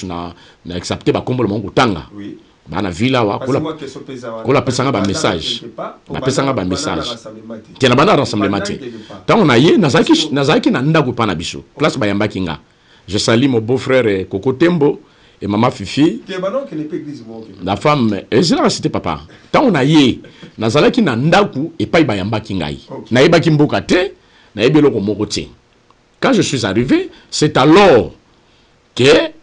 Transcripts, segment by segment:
na accepté ba kombo le mongo tanga. Oui. Bana villa wa kola pesanga ba message. Ba pesanga ba message. Tena bana rassemblement te. Tant on a yé nazaki na ndako pa na biso. Place ba yamba kinga. Je salue mon beau-frère Coco Tembo et maman Fifi. La femme, et je l'ai cité papa. Tant on a yé nazalaki na ndako et pa ba yamba kingai. Na yeba kimboka te, na yebelo ko moko te. Quand je suis arrivé, c'est alors que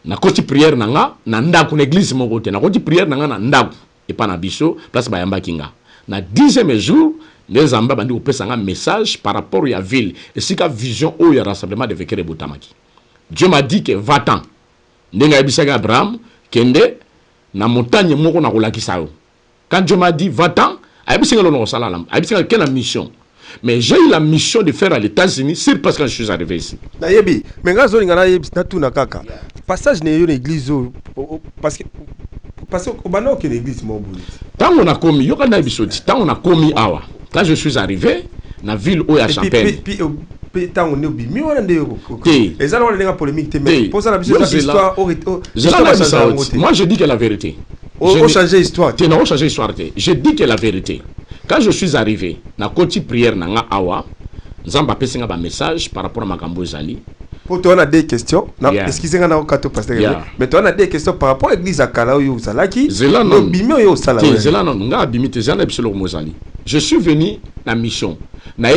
na koti prière nanga na ndaku na église moko te na koti prière nanga na ndaku et pas na biso place bayamba kinga na 10e jour les amba bandi opesa nga message par rapport à la ville et sika vision au ya rassemblement de Vekere Botamaki. Dieu m'a dit que va-t'en ndenga yebisaka Abraham kende na montagne moko na kolakisa yo. Quand Dieu m'a dit va-t'en ayebisaka lo no sala la ayebisaka quelle mission. Mais j'ai eu la mission de faire à l'États-Unis, c'est parce que je suis arrivé ici. Nayebi, mais nga zo ngana yebi na tuna kaka. Passage ne yo l'église parce que au bano que l'église mo buli. Tant on a commis, yo kana bisoti, tant on a commis awa. Quand je suis arrivé na ville où il y a Champagne. Puis tant on est obi, mi wana ndeko. Et ça on a polémique te mais pour ça la histoire moi je dis que la vérité. On changer histoire. Tu n'as changé histoire. Je dis que la vérité. Quand je suis arrivé, na koti prière nanga awa, nzamba pesinga ba message par rapport à Makambo Zali. Pour toi on a des questions. Excusez-moi na okato pasteur. Mais toi on a des questions par rapport à l'église akala yo Zalaki. No bimi yo sala. Zela non nga bimite zana bisolo mozali. Je suis venu na mission. Na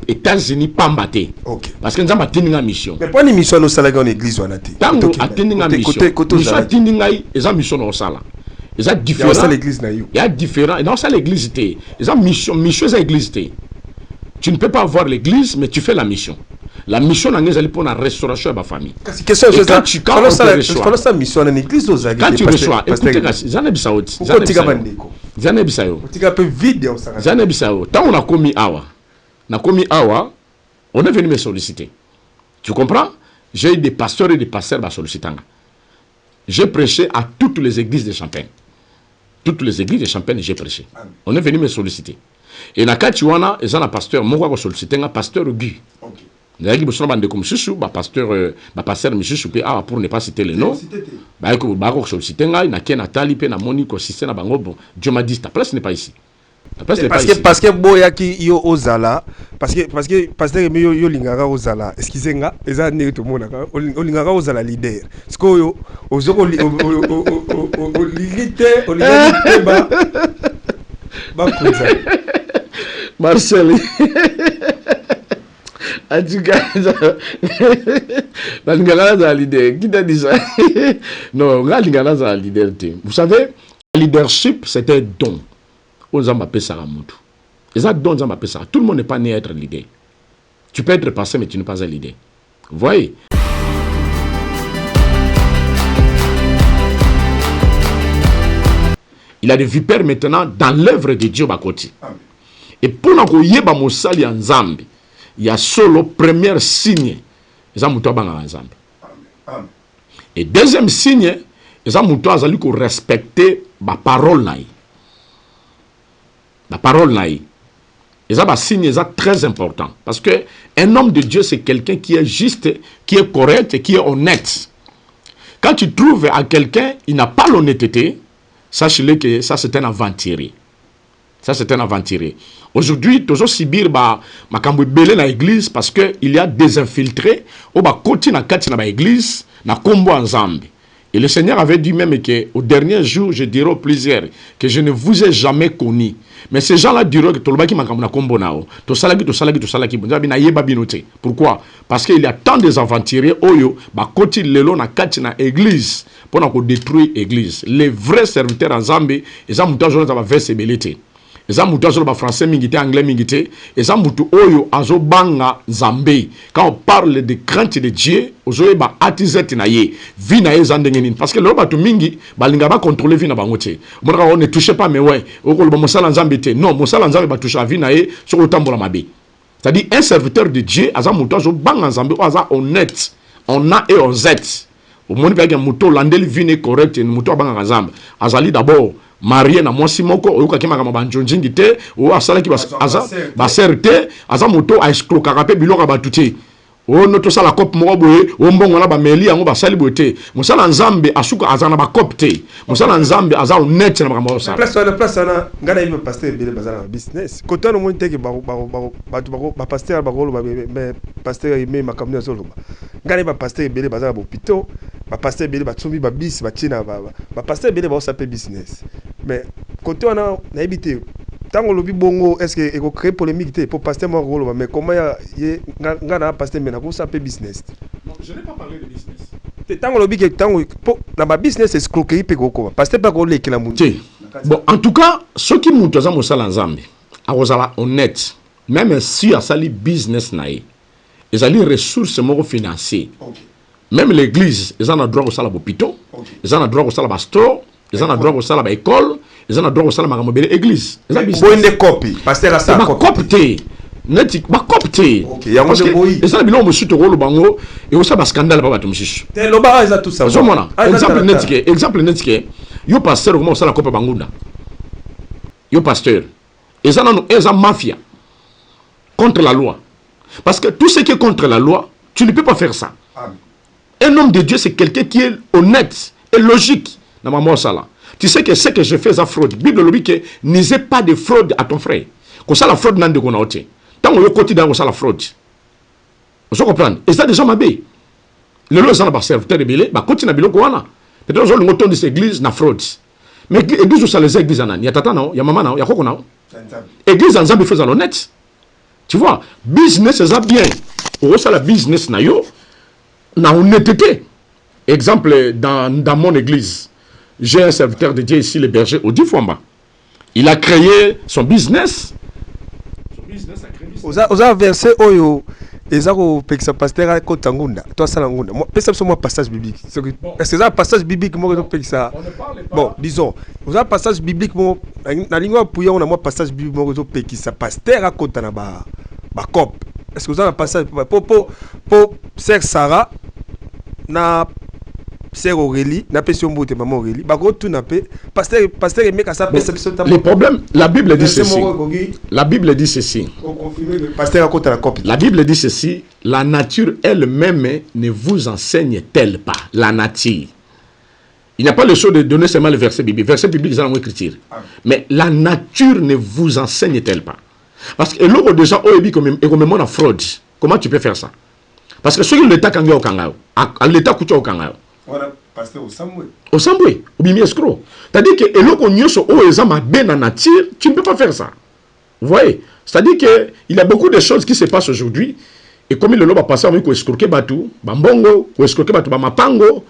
États-Unis pambate. OK. Parce que nzamba tindinga mission. Mais pas ni mission no sala en église wana te. Tango atindinga mission. Mission tindinga eza mission no sala. Ils ont différents. Il y a différents. Dans ça l'église était. Ils ont mission à l'église. Tu ne peux pas avoir l'église, mais tu fais la mission. La mission dans les pour la restauration de la famille. Quand tu reçois mission en église aux quand tu reçois, écoutez, Zanebisao. Tant on a commis awa, on est venu me solliciter. Tu comprends? J'ai eu des pasteurs et des pasteurs à solliciter. J'ai prêché à toutes les églises de Champagne. Toutes les églises de Champagne, j'ai prêché. On est venu me solliciter. Et na Katiwana, ils ont un pasteur, moi je sollicité un pasteur Guy. D'ailleurs, ils sont bandés comme Susu, pasteur Michou, pour ne pas citer les noms. Bah, sollicité un, na Ken Nathalie, na Monique, Sisté, na Bango. Dieu m'a dit, ta place n'est pas ici. Parce que boyaki yo ozala parce que pasteur yo lingara ozala excusez-moi eza ne tout monde o lingara ozala leader parce que yo ozoko leader ba kuza Marcel Adjuga la lingara za leader qui t'a dit ça? Non, la lingara za leader. Vous savez, le leadership c'est un don. Tout le monde n'est pas né à être leader. Tu peux être passé, mais tu n'es pas un leader. Vous voyez? Il a des vipères maintenant dans l'œuvre de Dieu Bakoti. Et pour nous yeba mosali en Zambie, il y a solo premier signe. Et deuxième signe, ils ont respecter la parole. La parole naïe. Et ça, un signe très important. Parce qu'un homme de Dieu, c'est quelqu'un qui est juste, qui est correct et qui est honnête. Quand tu trouves à quelqu'un, il n'a pas l'honnêteté, sache-le que ça, c'est un aventurier. Ça, c'est un aventurier. Aujourd'hui, toujours subir ma belé dans l'église parce qu'il y a des infiltrés au bas côté dans l'église, dans combo en Zambie. Et le Seigneur avait dit même qu'au dernier jour, je dirai aux plusieurs que je ne vous ai jamais connu. Mais ces gens-là diront que tout le monde combo nao. Pourquoi? Parce qu'il y a tant des aventuriers oyo ba côté lelo na kati na église pour détruire l'église. Les vrais serviteurs en Zambie, ils ont monté aujourd'hui dans la versébilité. Ils ont monté aujourd'hui français mingité, anglais mingité. Ils ont monté oyo azo banga Zambie. Quand on parle de crainte de Dieu, ozoye ba atizet na ye, vi na ye zandengenin. Parce que le bato mingi balinga ba contrôler vi na bangote. On ne touche pas mais ouais, okolo ba mosala Zambie te. Non, mosala Zambie ba touche vi na ye sur le tambola mabe. C'est-à-dire un serviteur de Dieu, aza monté azo banga Zambie, aza honnête. On a et on zet. Au monde bien muto landel vine correct, muto banga Zambie. Azali d'abord marié na mwasi moko oyoka kema kama banjonjingi te o asala ki aza ba serte aza moto a escroquer pe biloko batuti o no to sala cop mo boye o mbongo na ba meli yango ba sali bote musala nzambe asuka azana ba cop te musala nzambe aza honnête na makambo sala place na ngana ibe pasteur bele bazana business koto no monte ke ba pasteur ba rolo ba pasteur ime makambo solo ngana ba pasteur bele bazana ba hôpital ba pasteur bele ba tsombi ba bis ba china ba pasteur bele ba sape business mais koto na ebité tant lobi bongo est-ce que eko créer polémique pour pasteur mo rolo mais comment ya ngana pasteur mena ko sape business. Non, je n'ai pas parlé de business. Tant lobi que tant na ba business escroquerie pe ko pasteur pas ko le kila mundi. Bon, en tout cas, ceux qui montent dans mosala nzambe a honnête même si a sali business nae ils ont les ressources moko financiers. Même l'église ils ont le droit au sala hôpital, ils ont le droit au sala store, ils ont le droit au sala école, ils ont le droit au sala makamobele église. Ils ont business copie pasteur ça copie neti ba copte parce que et ça bilon monsieur to rolo bango et ça ba scandale pas bato monsieur te lo ba za tout ça zomona exemple netike yo pasteur comment ça la copa bangunda yo pasteur et ça non et ça mafia contre la loi parce que tout ce qui est contre la loi tu ne peux pas faire ça. Un homme de Dieu c'est quelqu'un qui est honnête et logique dans ma mort ça là tu sais que ce que je fais ça fraude Bible le dit que n'isez pas de fraude à ton frère comme ça la fraude n'en de qu'on a ôté. Tant que vous quotidien ça la fraude. Vous comprenez? Et ça déjà mabé. Le lot ça na ba serviteur de belé, ba continue na biloko wana. Peut-être on ngoto de cette église na fraude. Mais église ça les églises anani, ya tata na, ya mama na, ya koko na. Église nzambe fait honnête. Tu vois, business ça bien. Ou ça la business na yo na honnêteté. Exemple dans mon église, j'ai un serviteur de Dieu ici le berger Odi Fwamba. Il a créé son business. Oza verset oyo ezako pekisa pasteur a kotangunda toi ça ngunda moi pesa moi passage biblique est-ce que ça passage biblique moi pekisa bon disons oza passage biblique moi na lingua puya on a moi passage biblique moi pekisa pasteur a kotana ba cop est-ce que oza passage pour sœur Sarah na sœur Aurélie na pesi mbote maman Aurélie ba ko tout na pe pasteur meka ça perception le problème la Bible dit ceci la Bible dit ceci pasteur à la copie la Bible dit ceci la nature elle-même ne vous enseigne-t-elle pas la nature il n'y a pas le choix de donner seulement le verset biblique c'est dans l'écriture mais la nature ne vous enseigne-t-elle pas parce que l'eau déjà oebi comme la fraude comment tu peux faire ça parce que ceux qui l'état kanga okanga à l'état kucha okanga voilà pasteur au sambwe ou bien escroc c'est-à-dire que eloko nyoso o ezama ben na nature tu ne peux pas faire ça vous voyez c'est-à-dire que il y a beaucoup de choses qui se passent aujourd'hui et comme le loba passer on ko escroquer batu ba mbongo ko escroquer batu ba mapango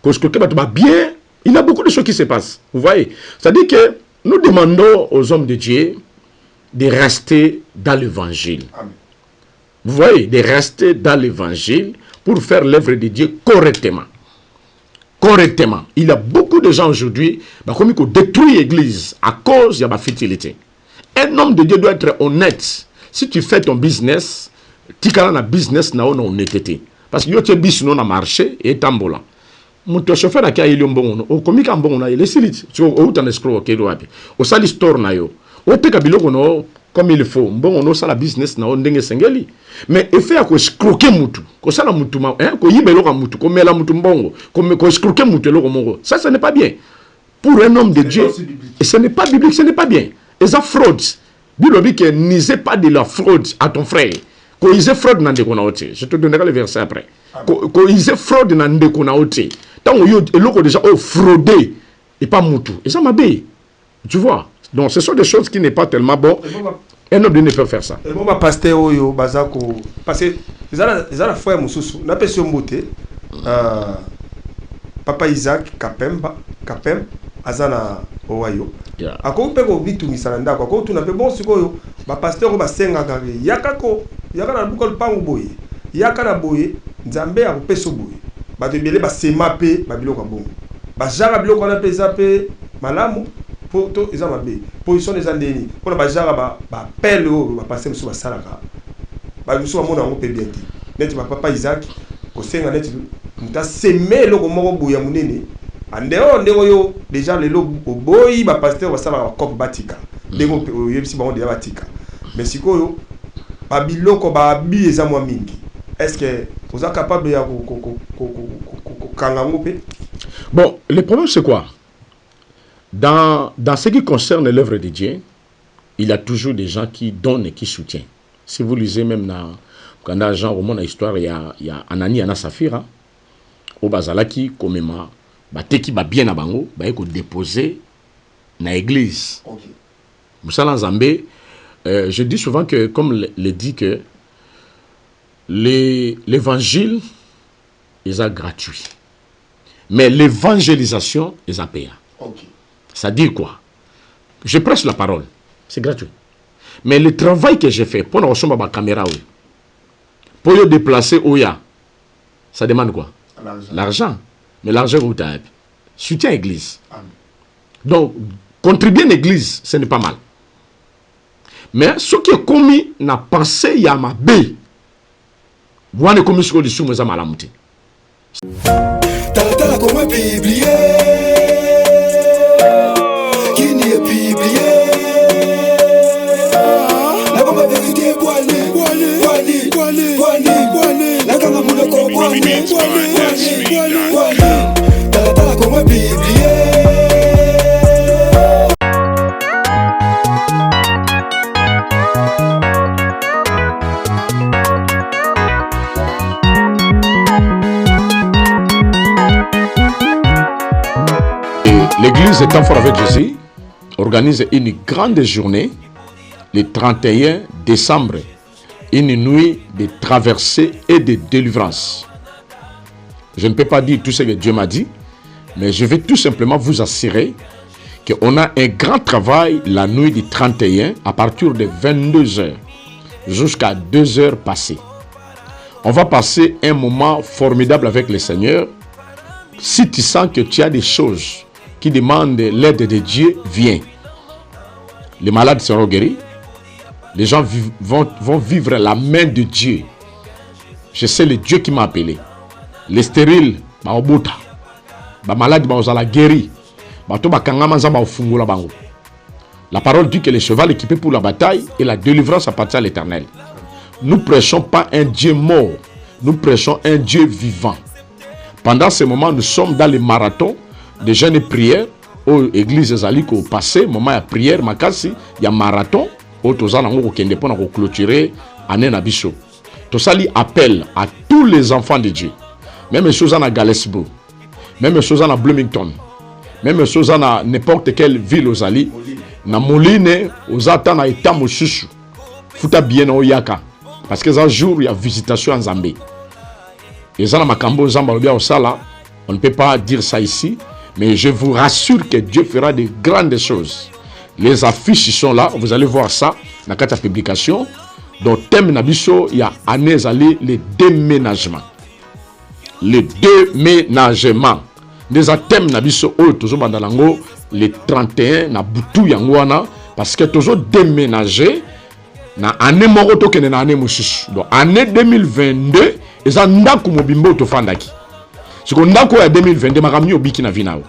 ko escroquer batu ba bien il y a beaucoup de choses qui se passent vous voyez c'est-à-dire que nous demandons aux hommes de Dieu de rester dans l'évangile. Vous voyez, de rester dans l'évangile pour faire l'œuvre de Dieu correctement. Correctement. Il y a beaucoup de gens aujourd'hui qui détruisent l'église à cause de la futilité. Un homme de Dieu doit être honnête. Si tu fais ton business, tu as un business na honnêteté. Parce que tu as business na marché et tambola. Mon chauffeur a été bon, au comique en bon, il est silite. Tu as un escroc qui est là. Au sali store na yo. Au te kabilo kono comme il faut. Bon, on a ça la business na on denge sengeli. Mais il fait ko escroquer mutu. Ko sala mutu ma, hein, ko yibelo ka mutu, ko mela mutu mbongo, ko escroquer mutu lo mongo. Ça ce n'est pas bien. Pour un homme de Dieu, et ce n'est pas biblique, ce n'est pas bien. Et ça fraude. Bible dit que n'isez pas de la fraude à ton frère. Ko ise fraude na ndeko na ote. Je te donnerai le verset après. Ko ise fraude na ndeko na ote. Tant yo eloko déjà frauder et pas mutu. Et ça m'a bé. Tu vois? Donc ce sont des choses qui n'est pas tellement bon. Un homme ne peut faire ça. Et bon pasteur oyo bazako parce que ils ont la foi mususu. Na pesi mbote Papa Isaac Kapem azana owayo. Ako pe ko bitu misalanda ko tu na pe bon sikoyo ba pasteur ba senga kare yakako yakana bukol pangu boye. Yakana boye nzambe akopesa boye. Ba te bele ba sema pe ba biloko bongo. Ba jara biloko na pesa pe malamu. Pour tout ils ont ma position des andéni pour la bajara ba pelle ba passer sur salaka ba biso mona ngo pe bien net ba papa Isaac ko senga net muta semer le moko boya munene andeo ndeko yo déjà le lo boyi ba pasteur ba sala ba cop batika ndeko yebisi ba on de batika mais sikoyo ba biloko ba bi eza mwa mingi est-ce que vous êtes capable de Bon, le problème c'est quoi? Dans ce qui concerne l'œuvre de Dieu, il y a toujours des gens qui donnent et qui soutiennent. Si vous lisez même dans Jean Roman, l'histoire, il y a Anani et Saphira, au Bazalaki, comme qui va bien à Bango, va déposer dans l'église. Moussala Zambé, je dis souvent que, comme le dit que l'évangile est gratuit. Mais l'évangélisation est payante. Ça dit quoi? Je prêche la parole. C'est gratuit. Mais le travail que j'ai fait pour recevoir ma caméra, pour le déplacer, ça demande quoi? L'argent. Mais l'argent, où tu as? Soutien à l'église. Donc, contribuer à l'église, ce n'est pas mal. Mais ce qui est commis, n'a pensé, il y a ma baie. Vous avez commis ce que je suis malamouté. L'église étant fort avec Jésus organise une grande journée le 31 décembre, une nuit de traversée et de délivrance. Je ne peux pas dire tout ce que Dieu m'a dit, mais je vais tout simplement vous assurer qu'on a un grand travail la nuit du 31 à partir de 22h jusqu'à 2h passées. On va passer un moment formidable avec le Seigneur. Si tu sens que tu as des choses qui demandent l'aide de Dieu, viens. Les malades seront guéris. Les gens vont vivre la main de Dieu. Je sais le Dieu qui m'a appelé. Les stériles, les malades, ils guéris. La parole dit que le cheval équipé pour la bataille et la délivrance appartient à l'Éternel. Nous ne prêchons pas un Dieu mort. Nous prêchons un Dieu vivant. Pendant ce moment, nous sommes dans les marathons de jeûne et prière. Aux églises Zaliko au passé, moment de prière, il y a marathon. Au Tozan, on va clôturer année Nabiso. Tout ça appelle à tous les enfants de Dieu. Même chose à Galesburg, même chose à Bloomington, même chose à n'importe quelle ville aux Ali, na Moline, aux Ata na Eta Mosusu, Futa bien au Yaka, parce que un jour il y a visitation en Zambie. Et ça, Makambo Zamba au Sala, on ne peut pas dire ça ici, mais je vous rassure que Dieu fera de grandes choses. Les affiches sont là, vous allez voir ça dans la publication. Donc, thème Nabiso, il y a année allée le déménagement. Le déménagement. Des thèmes Nabiso, toujours bandalango, le 31 na butu yangwana, parce que toujours déménager na année moroto kene na année mususu. Donc, année 2022, ils ont ndaku mobimbo to fandaki. Ce qu'on a quoi 2022, maramni obiki na vinao.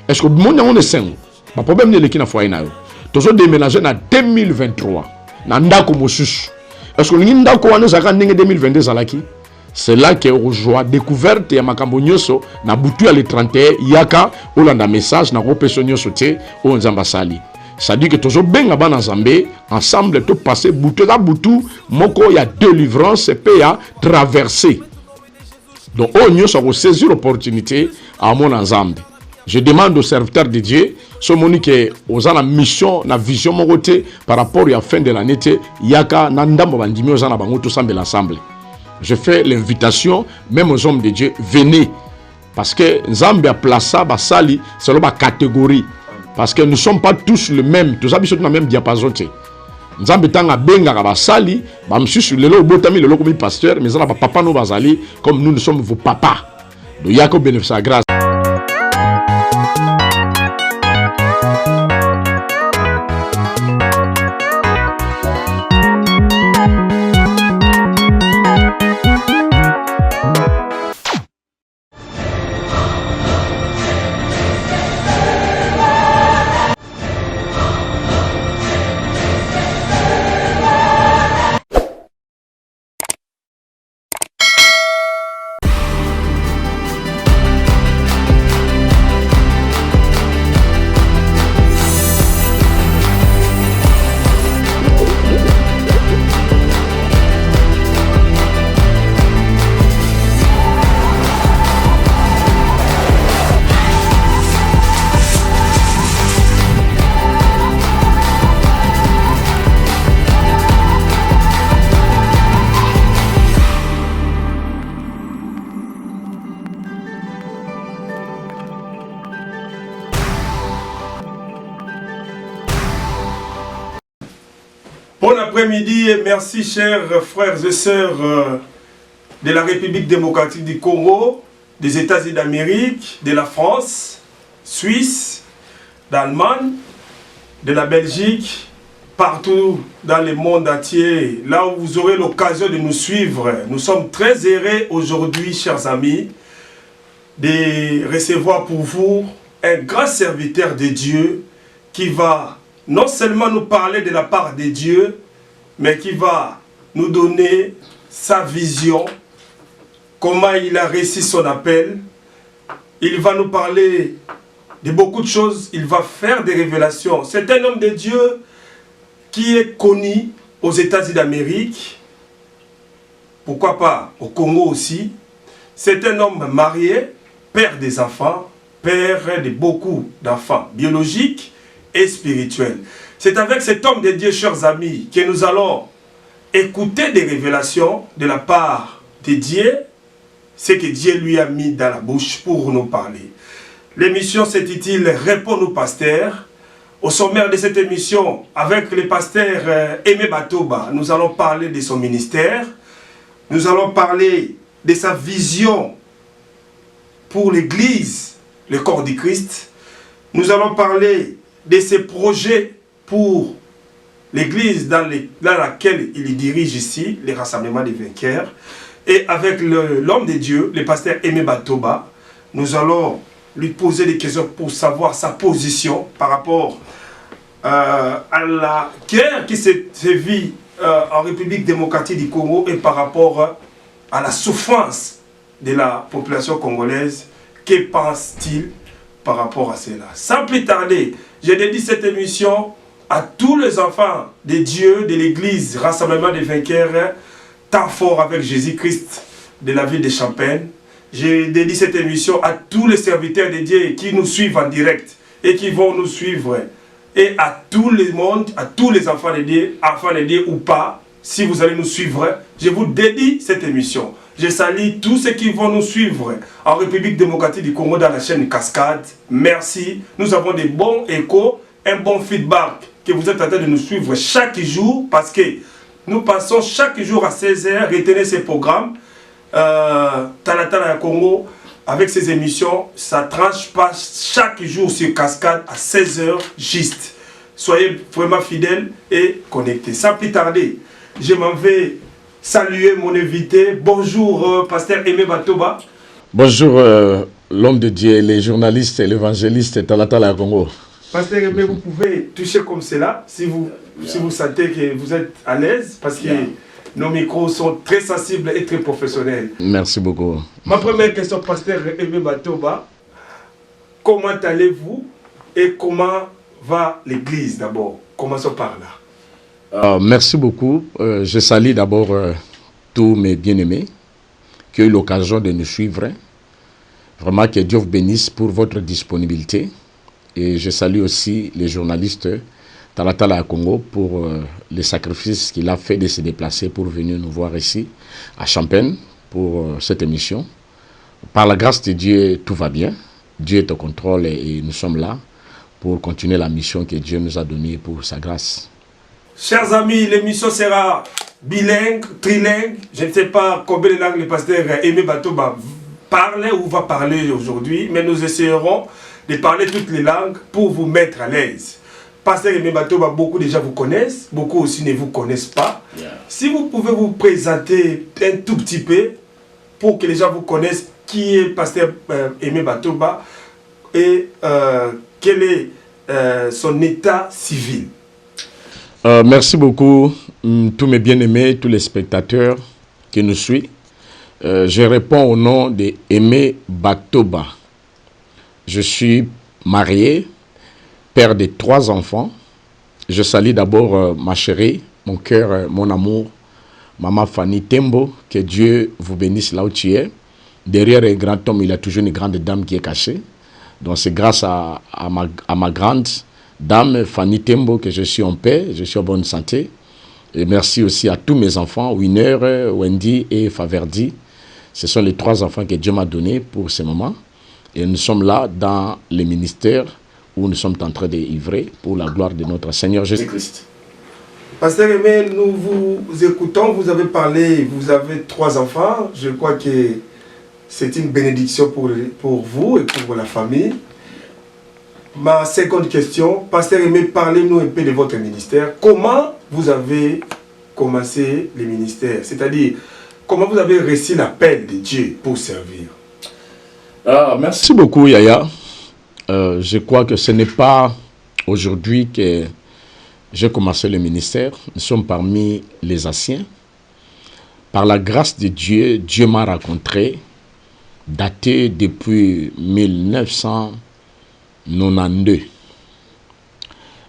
Est-ce que mon on est cinq? Le problème n'est pas qu'il y a toujours déménager en 2023. Nandako mosusu. Est-ce que nous avons 2022 zalaki? C'est là que rejoint découverte ya makambo nyoso na butu ya le 31 yaka olanda message na repession nyoso te o nzamba sali. Ça dit que toujours benga bana Zambé ensemble tout passer butu la butu moko ya délivrance et ya traverser. Donc on nyoso ko saisir l'opportunité à mon ensemble. Je demande aux serviteurs de Dieu, ce monique aux la mission, la vision mon côté par rapport à la fin de l'année, yaka nandambo bandimi aux ana bango tout semble l'ensemble. Je fais l'invitation même aux hommes de Dieu, venez parce que Zambia plaça basali selon ma catégorie parce que nous ne sommes pas tous le même, tous habitons dans le même diapason. Nzambe tanga benga basali, ba msusu lelo botami lelo comme pasteur, mais ça papa no bazali comme nous sommes vos papas. Donc yako bénéfice grâce. après-midi et merci chers frères et sœurs de la République démocratique du Congo, des États-Unis d'Amérique, de la France, Suisse, d'Allemagne, de la Belgique, partout dans le monde entier, là où vous aurez l'occasion de nous suivre. Nous sommes très heureux aujourd'hui, chers amis, de recevoir pour vous un grand serviteur de Dieu qui va non seulement nous parler de la part de Dieu, mais qui va nous donner sa vision, comment il a réussi son appel. Il va nous parler de beaucoup de choses, il va faire des révélations. C'est un homme de Dieu qui est connu aux États-Unis d'Amérique, pourquoi pas au Congo aussi. C'est un homme marié, père des enfants, père de beaucoup d'enfants biologiques et spirituels. C'est avec cet homme de Dieu, chers amis, que nous allons écouter des révélations de la part de Dieu, ce que Dieu lui a mis dans la bouche pour nous parler. L'émission s'intitule « Réponds-nous, pasteur ». Au sommaire de cette émission, avec le pasteur Aimé Batoba, nous allons parler de son ministère, nous allons parler de sa vision pour l'Église, le corps du Christ. Nous allons parler de ses projets pour l'Église dans laquelle il dirige ici, les rassemblements des vainqueurs. Et avec l'homme de Dieu, le pasteur Aimé Batoba, nous allons lui poser des questions pour savoir sa position par rapport à la guerre qui se vit en République démocratique du Congo et par rapport à la souffrance de la population congolaise. Que pense-t-il par rapport à cela? Sans plus tarder, je dédie cette émission à tous les enfants de Dieu, de l'Église, Rassemblement des vainqueurs, temps fort avec Jésus-Christ de la ville de Champagne. Je dédie cette émission à tous les serviteurs de Dieu qui nous suivent en direct et qui vont nous suivre. Et à tout le monde, à tous les enfants de Dieu ou pas, si vous allez nous suivre, je vous dédie cette émission. Je salue tous ceux qui vont nous suivre en République démocratique du Congo dans la chaîne Cascade. Merci. Nous avons des bons échos, un bon feedback que vous êtes en train de nous suivre chaque jour parce que nous passons chaque jour à 16h. Retenez ces programmes. Talatala Congo, avec ces émissions, ça tranche pas chaque jour sur Cascade à 16h juste. Soyez vraiment fidèles et connectés. Sans plus tarder, je m'en vais saluer mon invité. Bonjour, pasteur Aimé Batoba. Bonjour, l'homme de Dieu, les journalistes et l'évangéliste Talatala Congo. Pasteur Aimé, vous pouvez toucher comme cela si vous sentez que vous êtes à l'aise parce que nos micros sont très sensibles et très professionnels. Merci beaucoup. Ma première question, pasteur Aimé Batoba, comment allez-vous et comment va l'église d'abord? Commençons par là. Merci beaucoup. Je salue d'abord tous mes bien-aimés qui ont eu l'occasion de nous suivre. Vraiment que Dieu vous bénisse pour votre disponibilité. Et je salue aussi les journalistes Talatala Congo pour les sacrifices qu'il a fait de se déplacer pour venir nous voir ici à Champagne pour cette émission. Par la grâce de Dieu, tout va bien. Dieu est au contrôle et nous sommes là pour continuer la mission que Dieu nous a donnée pour sa grâce. Chers amis, l'émission sera bilingue, trilingue. Je ne sais pas combien de langues le pasteur Aimé Batoba parle ou va parler aujourd'hui, mais nous essayerons de parler toutes les langues pour vous mettre à l'aise. Pasteur Aimé Batoba, beaucoup déjà vous connaissent, beaucoup aussi ne vous connaissent pas. Si vous pouvez vous présenter un tout petit peu pour que les gens vous connaissent, qui est pasteur Aimé Batoba et quel est son état civil. Merci beaucoup, tous mes bien-aimés, tous les spectateurs qui nous suivent. Je réponds au nom d'Aimé Batoba. Je suis marié, père de 3 enfants. Je salue d'abord ma chérie, mon cœur, mon amour, maman Fanny Tembo, que Dieu vous bénisse là où tu es. Derrière un grand homme, il y a toujours une grande dame qui est cachée. Donc c'est grâce à ma grande dame Fanny Tembo que je suis en paix, je suis en bonne santé. Et merci aussi à tous mes enfants, Winner, Wendy et Faverdi. Ce sont les 3 enfants que Dieu m'a donnés pour ce moment. Et nous sommes là dans les ministères où nous sommes en train d'œuvrer pour la gloire de notre Seigneur Jésus-Christ. Pasteur Aimé, nous vous écoutons, vous avez parlé, vous avez 3 enfants. Je crois que c'est une bénédiction pour vous et pour la famille. Ma seconde question, Pasteur Aimé, parlez-nous un peu de votre ministère. Comment vous avez commencé le ministère? C'est-à-dire, comment vous avez reçu l'appel de Dieu pour servir? Merci beaucoup, Yaya. Je crois que ce n'est pas aujourd'hui que j'ai commencé le ministère. Nous sommes parmi les anciens. Par la grâce de Dieu, Dieu m'a rencontré, daté depuis 1992.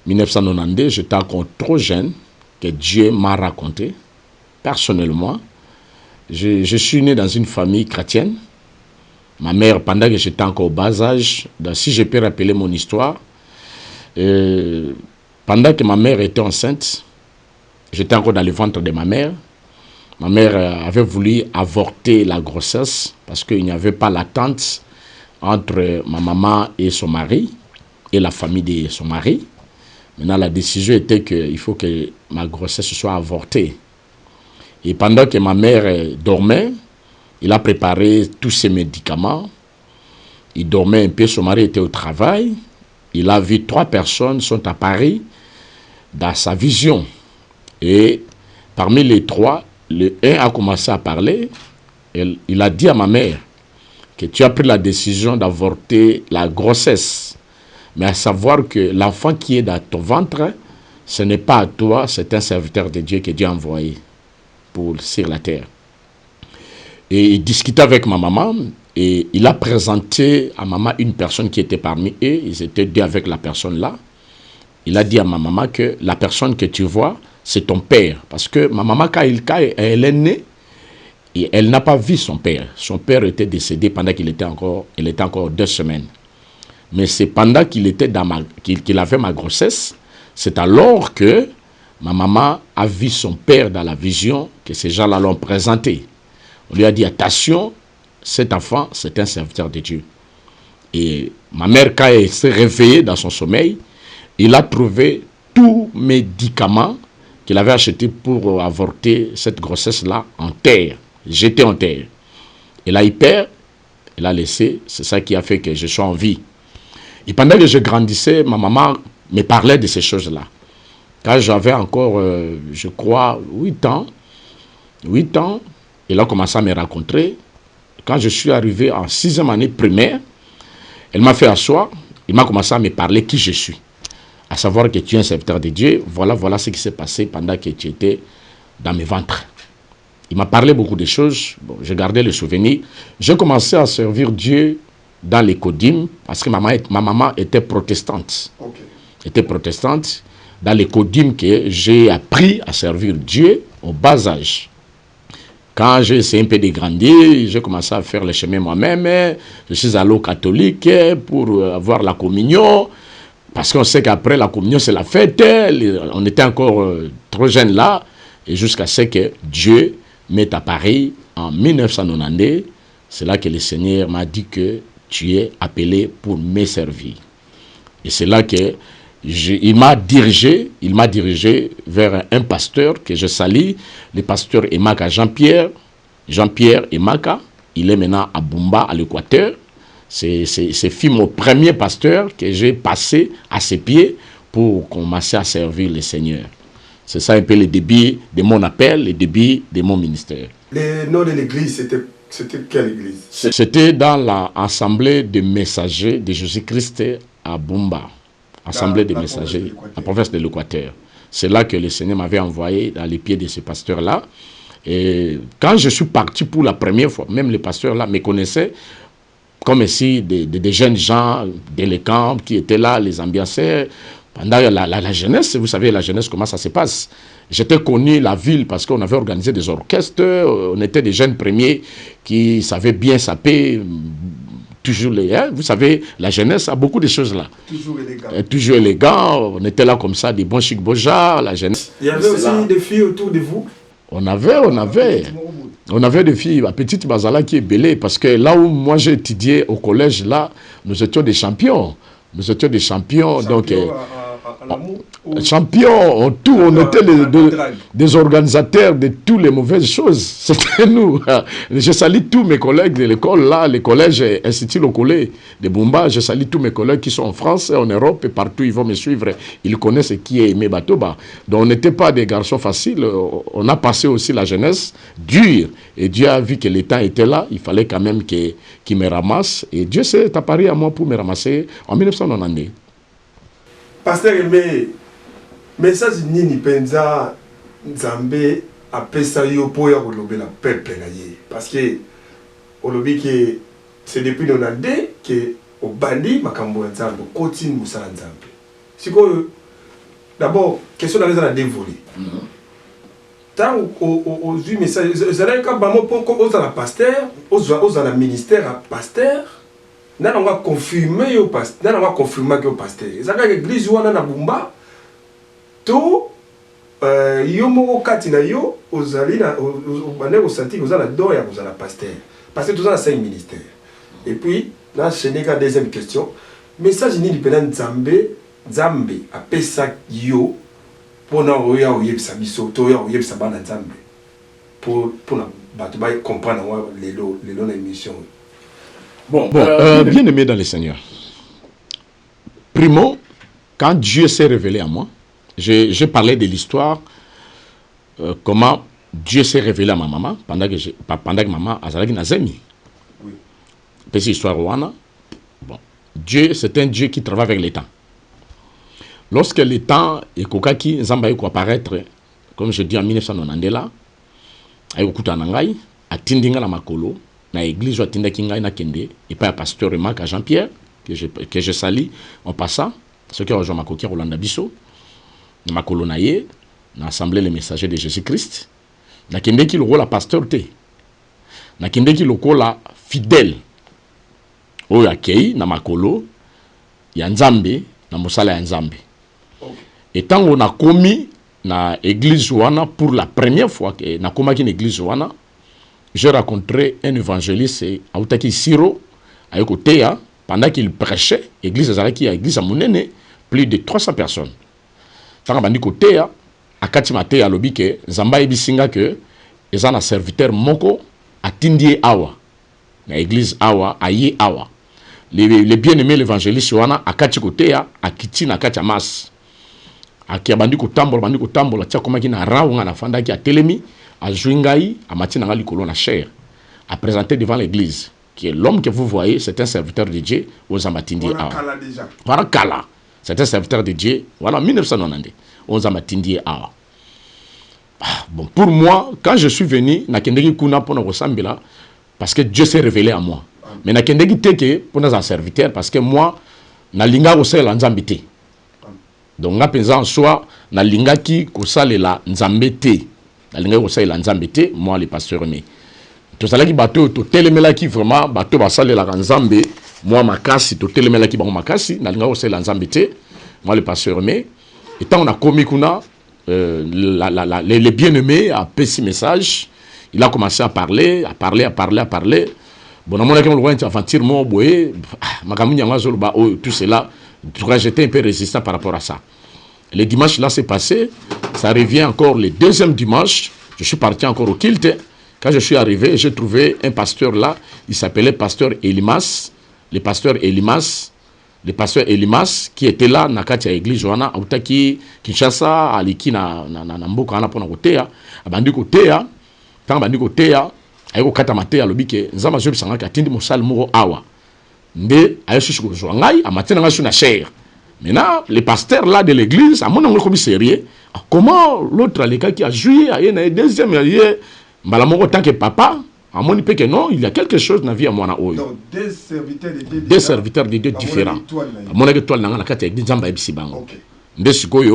1992, j'étais encore trop jeune que Dieu m'a raconté. Personnellement, je suis né dans une famille chrétienne. Ma mère, pendant que j'étais encore au bas âge, si je peux rappeler mon histoire, pendant que ma mère était enceinte, j'étais encore dans le ventre de ma mère. Ma mère avait voulu avorter la grossesse parce qu'il n'y avait pas l'attente entre ma maman et son mari et la famille de son mari. Maintenant, la décision était qu'il faut que ma grossesse soit avortée. Et pendant que ma mère dormait, il a préparé tous ses médicaments. Il dormait un peu, son mari était au travail. Il a vu 3 personnes sont apparues dans sa vision. Et parmi les 3, le 1 a commencé à parler. Il a dit à ma mère que tu as pris la décision d'avorter la grossesse. Mais à savoir que l'enfant qui est dans ton ventre, ce n'est pas à toi, c'est un serviteur de Dieu que Dieu a envoyé sur la terre. Et il discutait avec ma maman et il a présenté à maman une personne qui était parmi eux. Ils étaient 2 avec la personne là. Il a dit à ma maman que la personne que tu vois, c'est ton père. Parce que ma maman, quand elle est née, et elle n'a pas vu son père. Son père était décédé pendant qu'il était encore 2 semaines. Mais c'est pendant qu'il avait ma grossesse, c'est alors que ma maman a vu son père dans la vision que ces gens-là l'ont présenté. On lui a dit, attention, cet enfant, c'est un serviteur de Dieu. Et ma mère, quand elle s'est réveillée dans son sommeil, il a trouvé tout médicament qu'il avait acheté pour avorter cette grossesse-là en terre, jeté en terre. Elle a eu peur, elle a laissé, c'est ça qui a fait que je sois en vie. Et pendant que je grandissais, ma maman me parlait de ces choses-là. Quand j'avais encore, je crois, 8 ans, elle a commencé à me rencontrer. Quand je suis arrivé en 6e année primaire, elle m'a fait asseoir, il m'a commencé à me parler qui je suis. À savoir que tu es un serviteur de Dieu, voilà ce qui s'est passé pendant que tu étais dans mes ventres. Il m'a parlé beaucoup de choses, bon, j'ai gardé le souvenir. J'ai commencé à servir Dieu dans les Kodim, parce que ma maman était protestante. Okay. Était protestante. Dans les Kodim que j'ai appris à servir Dieu au bas âge. Quand j'ai essayé un peu de grandir, j'ai commencé à faire le chemin moi-même. Je suis allé au catholique pour avoir la communion. Parce qu'on sait qu'après la communion, c'est la fête. On était encore trop jeunes là. Et jusqu'à ce que Dieu m'est apparu en 1992. C'est là que le Seigneur m'a dit que tu es appelé pour me servir. Et c'est là que il m'a dirigé vers un pasteur que je salue, le pasteur Emaka Jean-Pierre Emaka. Il est maintenant à Bumba, à l'Équateur. C'est mon premier pasteur que j'ai passé à ses pieds pour commencer à servir le Seigneur. C'est ça un peu le début de mon appel, le début de mon ministère. Le nom de l'église, c'était quelle église? C'était dans l'Assemblée des messagers de Jésus-Christ à Bumba. Assemblée des messagers, la province de l'Équateur. C'est là que le Seigneur m'avait envoyé dans les pieds de ce pasteur-là. Et quand je suis parti pour la première fois, même le pasteur-là me connaissait comme ici des jeunes gens délinquants qui étaient là, les ambianceurs. Pendant la jeunesse, vous savez, la jeunesse, comment ça se passe. J'étais connu la ville parce qu'on avait organisé des orchestres, on était des jeunes premiers qui savaient bien saper. Toujours vous savez, la jeunesse a beaucoup de choses là. Toujours élégant. Toujours élégant. On était là comme ça, des bons chics bojards, la jeunesse. Il y avait aussi des filles autour de vous? On avait des filles, la petite Bazala qui est belle, parce que là où moi j'ai étudié au collège, là, nous étions des champions. Nous étions des champions. Donc, champion, tout, on était des organisateurs de toutes les mauvaises choses. C'était nous. Je salue tous mes collègues de l'école, là, les collèges Institut Locolé de Bumba. Je salue tous mes collègues qui sont en France, en Europe et partout. Ils vont me suivre. Ils connaissent qui est Aimé Batoba. Donc, on n'était pas des garçons faciles. On a passé aussi la jeunesse dure. Et Dieu a vu que le temps était là. Il fallait quand même qu'il me ramasse. Et Dieu s'est apparu à moi pour me ramasser en 1990. Pasteur Aimé, message nini penza Nzambe apesa yo po ya kolobela peuple na ye parce que olobi que c'est depuis 92 que obandi makambo ya Nzambe koti musala Nzambe. Siko d'abord question na la dévoler. Tant aux message zala ka bamo poko ozala pasteur, ozala ministère à pasteur. Nana va confirmer yo pasteur, nana va confirmer que pasteur. Ezaka église wana na Bumba to yo moko kati na yo ozali na bande ko sentir que ozala doya kozala pasteur. Parce que tout ça c'est un ministère. Et puis là chez la deuxième question, message ni dipena Nzambe apesa yo pona oya oyebisa biso to oya oyebisa bana Nzambe pour na bato ba comprendre lelo na émission. Bon, bien aimé dans le Seigneur. Primo, quand Dieu s'est révélé à moi, j'ai parlé de l'histoire, comment Dieu s'est révélé à ma maman pendant que maman a zalaki nazemi. Oui. Petite histoire wana. Bon, Dieu, c'est un Dieu qui travaille avec le temps. Lorsque le temps et kokaki Nzamba ko apparaître, comme je dis en 1990 là, ayo kuta nangai, atindinga na makolo. Na église wa tinda kinga na kende et pas pasteur Marc à Jean-Pierre que je salue en passant ce qui a rejoint ma coquille Rolanda Bisso na makolo na ye na assemblée les messagers de Jésus-Christ na kende ki le rôle la pasteur te na kende ki le rôle la fidèle oyo akei na makolo ya Nzambe na mosala ya Nzambe et tant on a commis na église wana pour la première fois que na komaki na église wana. J'ai rencontré un évangéliste à Outaki Siro, à Yokotea, pendant qu'il prêchait, l'église Azaraki, l'église à Mounene, plus de 300 personnes. Tant que Kotea, à Katimate, à Lobike, Zamba et Bisinga, que ils ont un serviteur Moko, à Tindie Awa, l'église Awa, à Ye Awa. Les bien-aimés l'évangéliste, à Katikotea, à Kitina, à Katiamas, à Kiabandi Kotambo, la Tchakomaki, à Raounga, à Fandaki, à Telemi, à Jouingaï, à Matina Likolo, la chair, à présenter devant l'église, qui est l'homme que vous voyez, c'est un serviteur de Dieu, aux Amatindi Awa. Voilà Kala, c'est un serviteur de Dieu, voilà 1990, aux Amatindi Awa. Bon, pour moi, quand je suis venu, Nakendegi Kuna pour nous ressembler, parce que Dieu s'est révélé à moi. Mais Nakendegi Teke pour nous un serviteur, parce que moi, Nalinga Osé la Nzambité. Donc, en soi, Nalinga ki Kosale la Nzambité. Moi les pasteurs mais tout ça là qui bateau tout telemela qui vraiment bateau ba sale la Nzambe moi makasi tout telemela qui ba makasi na linga osala Nzambe te moi les pasteurs mais et tant on a commis kuna les bien-aimés a péci message il a commencé à parler bon on a que on voit aventure moi boye makamu nyanga zolo ba tout cela j'étais un peu résistant par rapport à ça. Le dimanche là c'est passé, ça revient encore le deuxième dimanche. Je suis parti encore au Kilte. Quand je suis arrivé, j'ai trouvé un pasteur là. Il s'appelait pasteur Elimas. Le pasteur Elimas qui était là na kati ya église Joana Autaki Kinshasa aliki na mboka ana pona kotea. Abandi kotea, tant bandi kotea, ayeko kata matea lobike nzamba zo bisanga katindi mosal moko awa. Nde ayesu ko zo ngai amatina nga na chair. Maintenant, les pasteurs là de l'église, à mon nom, comme sérieux, comment l'autre à qui a joué, il y a un deuxième, il y a en tant que papa, à mon que non, il y a quelque chose dans la vie à moi. Donc, des serviteurs de Dieu différents. À mon avis, toi, dans la carte, il y a des gens qui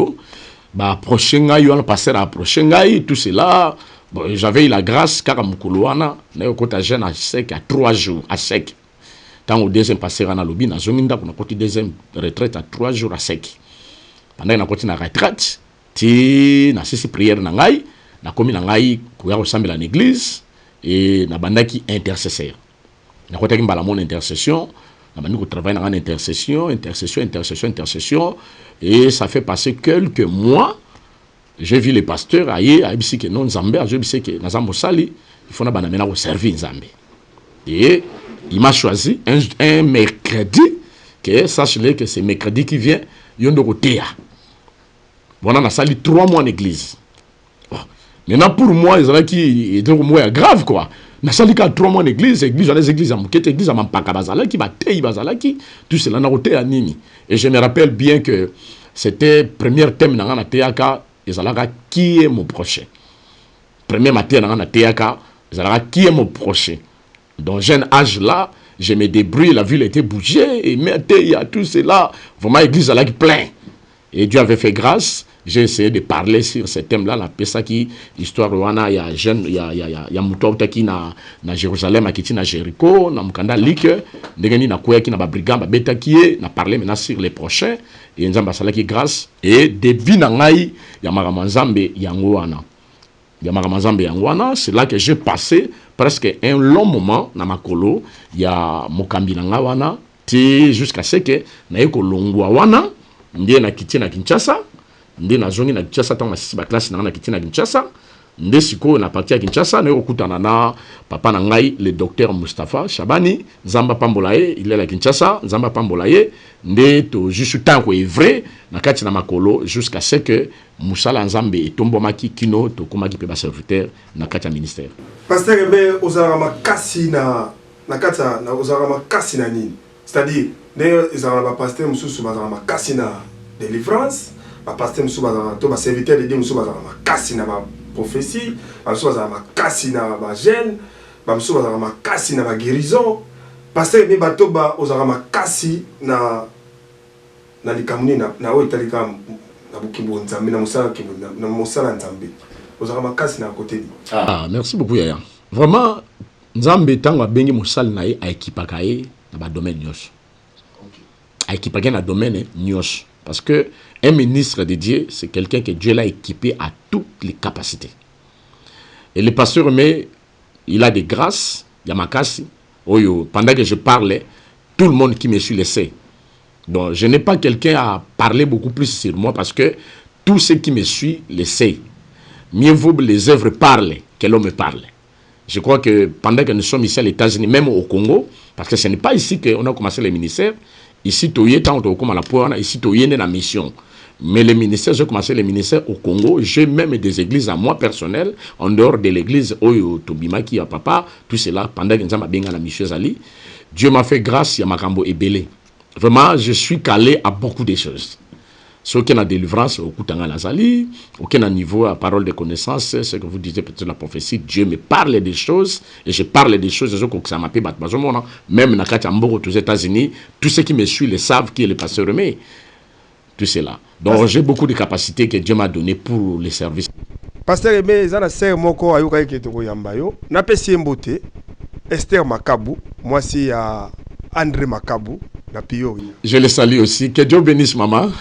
ont pasteur approché, tout cela. J'avais eu la grâce, car à Mukuluana, il y a un jeune à sec, à 3 jours, à sec. Tant au deuxième passé à Nalobi, na zominda qu'on a côté deuxième retraite à 3 jours à sec. Pendant qu'on a côté na retraite, ti na sisi prière na ngai, na komi na ngai ko ya ressemble à l'église et na bandaki intercesseur. Na côté ki mbala mon intercession, Nous travaillons en intercession, et ça fait passer quelques mois. J'ai vu les pasteurs ailleurs, ils que non Zambé, j'ai vu que Nazambo Sali, il faut nous servir Zambé. Et il m'a choisi un mercredi, que sachez-le que c'est mercredi qui vient, il y a un côté. Voilà, on a sali 3 mois en église. Maintenant, pour moi, il est grave, quoi. Na sali 3 mois en église, église à Moukete, église à Mampaka Bazalaki, Batei Bazalaki, tout cela n'a pas à Nini. Et je me rappelle bien que c'était le premier thème dans la théâtre, qui est mon prochain. Premier matin dans la théâtre, qui est mon prochain. Dans un jeune âge là, je me débrouille, la ville était bougée, et il y a tout cela, vraiment l'église là qui plein. Et Dieu avait fait grâce. J'ai essayé de parler sur ce thème-là, la pesa qui histoire wana ya jeune ya mutoka qui na Jérusalem akiti na Jéricho na mukanda like ndengeni na koya ki na ba brigand ba beta qui na parler maintenant sur les prochains et nzamba sala qui grâce et début na ngai ya makamazambe yango wana. Ya makamazambe yango wana, c'est là que j'ai passé presque un long moment na makolo ya mokambi na nga wana ti jusqu'à ce que na eko longwa wana ndiye na kiti na Kinshasa. Ndé na zongi na Kinshasa tant masisi ba classe na kiti na Kinshasa ndé siko na partie à Kinshasa na okutana na papa na ngai le docteur Mustafa Shabani Nzamba Pambolaye il est la Kinshasa Nzamba Pambolaye ndé to juste tant que vrai na kati na makolo jusqu'à ce que Musala Nzambe etombomaki kino to komaki pe ba serviteur na kati ya ministère. Pasteur Ebe ozara makasi na kati na ozara makasi na nini, c'est-à-dire ndé ezara ba pasteur mususu bazara makasi na délivrance. Pasteur Moussouba, to ba serviteur de Dieu Moussouba ma kasi na ma prophétie, Moussouba ma kasi na ma gêne, Moussouba ma kasi na ma guérison. Pasteur me bato ba ozara ma kasi na likamuni na o italika na bukimbo nzambe na musala nzambe. Ozara ma kasi na côté. Ah, merci beaucoup Yaya. Vraiment nzambe tanga bengi musala na a équipaka na ba domaine nyos. A équipaka na domaine nyos parce que un ministre de Dieu, c'est quelqu'un que Dieu l'a équipé à toutes les capacités. Et le pasteur, mais il a des grâces, Yamakasi. Pendant que je parlais, tout le monde qui me suit le sait. Donc, je n'ai pas quelqu'un à parler beaucoup plus sur moi parce que tous ceux qui me suivent le savent. Mieux vaut que les œuvres parlent que l'homme me parle. Je crois que pendant que nous sommes ici aux États-Unis, même au Congo, parce que ce n'est pas ici qu'on a commencé le ministère, ici, ici, la mission. Mais le ministère, j'ai commencé le ministère au Congo. J'ai même des églises à moi personnelles, en dehors de l'église Oyo Tobima qui a papa, tout cela, pendant que nous avons bien la mission Zali. Dieu m'a fait grâce, il y a Makambo et Belé. Vraiment, je suis calé à beaucoup de choses. Ce qui est la délivrance, au Koutanga Lazali, aucun niveau à parole de connaissance, ce que vous disiez peut-être la prophétie, Dieu me parle des choses, et je parle des choses, même aux États-Unis, tous ceux qui me suivent le savent qui est le pasteur Remé. Tout cela. Donc j'ai beaucoup de capacités que Dieu m'a donné pour les services. Pasteur Remé, zana sœur moko ayoka eketoko yambayo, na pesi mbote, Esther Makabu, moi si à André Makabu. Je le salue aussi. Que Dieu bénisse maman.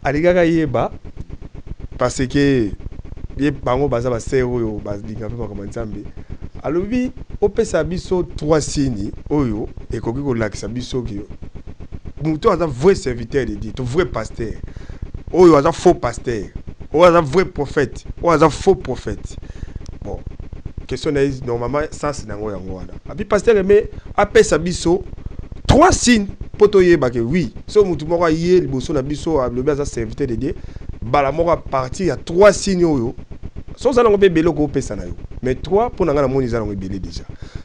Aligaka yeba parce que ye bango baza ba sœur oyo balinga pe makama nzambe. Alobi opesa biso 3 signes oyo ekoki ko lakisa biso ki muto aza vrai serviteur de Dieu, to vrai pasteur. Oyo aza faux pasteur. Oyo aza vrai prophète. Oyo aza faux prophète. Bon. Question est normalement ça c'est nango yango wana. Abi pasteur Aimé apesa biso 3 signes poto yeba que oui, so mutu moko yé liboso na biso alobi aza serviteur de Dieu, bala moko partir ya 3 signes oyo. So za nango be belo ko pesa na yo. Mais 3 pour nanga na moni za nango belé déjà.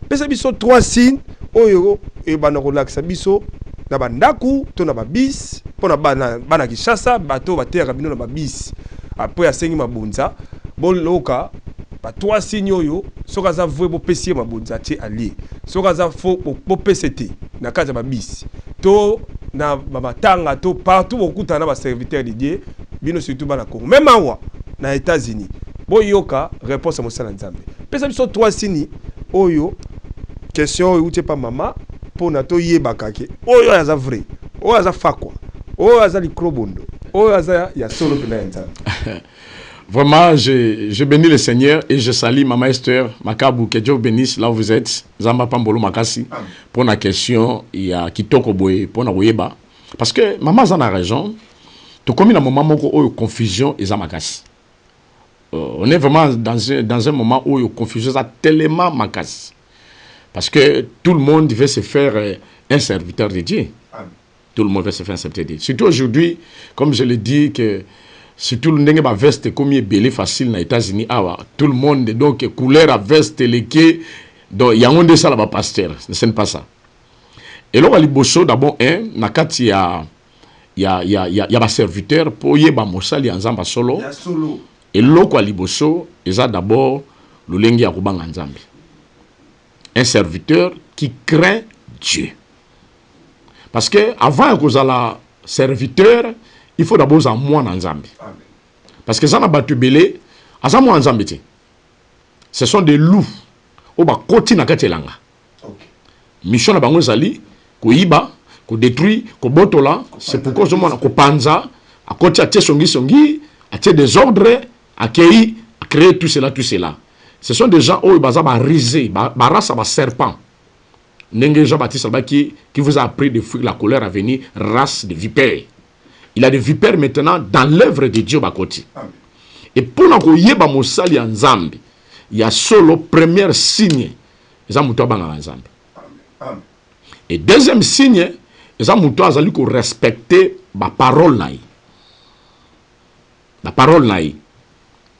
Pesa biso 3 signes oyo e bana ko lakisa biso na bandaku to na ba bis pona bana Kinshasa bato batera bino na ba bis. Après asengi mabunza boloka ba 3 signes oyo soka za vwe bo pesier mabunza ti ali soka za fo bo PCT na kaza ba bis to na matanga to partout okuta na ba serviteur de Dieu bino surtout bana Congo même awa na États-Unis bo yoka réponse à mosala nzambe pesa biso 3 signes oyo question oyo uti pa mama pona to yebaka ke oyo aza vrai oyo aza fakwa oyo aza likrobondo oyo aza ya solo pena nzambe. Vraiment, je bénis le Seigneur et je salue Maman Esther, Makabou, que Dieu bénisse là où vous êtes. Zamba Pambolo Makasi. Pour la question, il y a Kitoko Boye, pour la Oyeba. Parce que Maman en a raison. Tout comme il y a un moment où il y a confusion, il y a Makasi. On est vraiment dans un moment où il y a confusion, ça tellement Makasi. Parce que tout le monde veut se faire un serviteur de Dieu. Tout le monde veut se faire un serviteur de Dieu. Surtout aujourd'hui, comme je l'ai dit, que surtout le monde veste comme il est belé facile aux États-Unis, tout le monde donc couleur à veste les quais, donc il y a un de ça là-bas pasteur, ce n'est pas ça. Et là, il y a d'abord il y a un serviteur pour y avoir mosali ensemble solo. Et là, il y a d'abord le lengi à Kubang ensemble. Un serviteur qui craint Dieu. Parce que avant que vous ayez serviteur, il faut d'abord un moine ensemble. Parce que ça n'a pas battu belé, à ça moine ensemble. Ce sont des loups. Au bas côté na katelanga. Mission na bango zali, ko iba, ko détruit, ko botola, c'est pourquoi je m'en ko panza, à côté à songi, à désordre, à créer tout cela, tout cela. Ce sont des gens où ils ont risé, race à serpent. Nenge Jean-Baptiste qui vous a appris de fuir la colère à venir, race de vipères. Il a des vipères maintenant dans l'œuvre de Dieu Bakoti. Et pour nous yeba mosali en Zambie, il y a solo premier signe, ils ont en Zambie. Et deuxième signe, ils ont respecter la parole naï. La parole naï.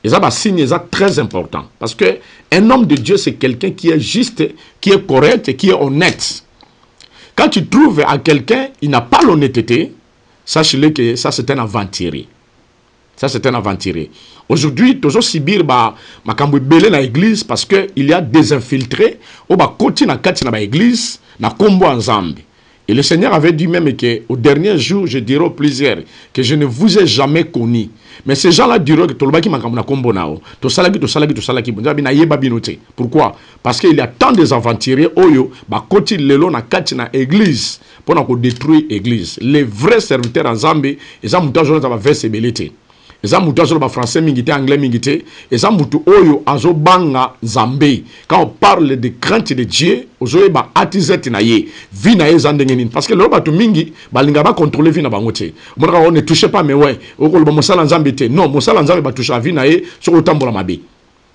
Et ça, c'est un signe très important. Parce qu'un homme de Dieu, c'est quelqu'un qui est juste, qui est correct et qui est honnête. Quand tu trouves à quelqu'un, il n'a pas l'honnêteté, sache-le que ça, c'est un aventurier. Ça, c'est un aventurier. Aujourd'hui, toujours Sibir, ma kambu belé dans l'église parce qu'il y a des infiltrés, au bas côté na kati na l'église, na kombo ensemble. Et le Seigneur avait dit même qu'au dernier jour, je dirai aux plusieurs que je ne vous ai jamais connu. Mais ces gens-là diront que Tolobaki Makamuna Kombo Nao, Tosalaki. Pourquoi? Parce qu'il y a tant des aventuriers, Oyo, Bakoti Lelo na kati na église, pour détruire l'église. Les vrais serviteurs en Zambie, ils ont monté à la verse ébélité. Ils ont monté à français, mingité, anglais, mingité. Ils ont monté Oyo, Azo Banga, Zambie. Quand on parle de crainte de Dieu, Ozo ba atizet na ye, vi na ye zandengenin. Parce que le bato mingi, balinga ba contrôler vi na bangote. On ne touche pas, mais ouais, oko le mosala en Zambie te. Non, mosala en Zambie ba touche à vi na ye, sur le tambour mabe.